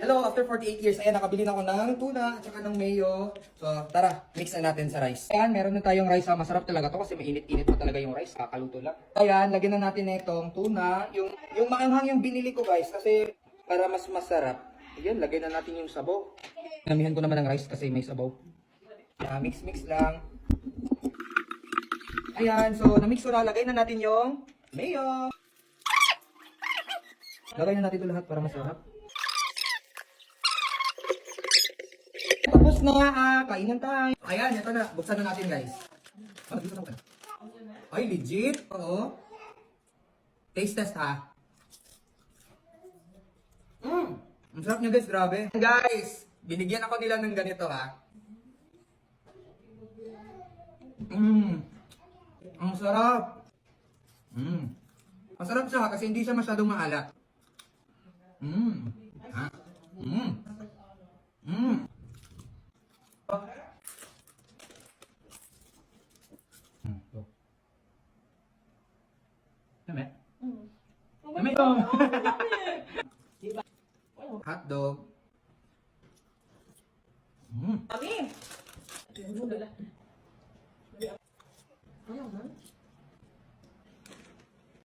Hello, after 48 years, ayan, nakabili na ako ng tuna at saka ng mayo. So, tara, mix na natin sa rice. Ayan, meron na tayong rice. Masarap talaga to kasi mainit-init pa talaga yung rice. Kakaluto lang. Ayan, lagyan na natin na itong tuna. Yung maanghang yung binili ko, guys, kasi para mas masarap. Ayan, lagyan na natin yung sabaw. Namihan ko naman ng rice kasi may sabaw. Mix-mix lang. Ayan, so na-mix ko na. Lagay na natin yung mayo. Lagay na natin ito lahat para masarap. Tapos na, kainan tayo. Ayan, ito na. Buksan na natin, guys. Ay, legit. Oo. Taste test, ha? Ang sarap niya, guys. Grabe. Guys, binigyan ako nila ng ganito, ha? Ang sarap. Ang sarap siya, kasi hindi siya masyadong maalat. Ha? Dami? Dami ito! Hotdog. Kami.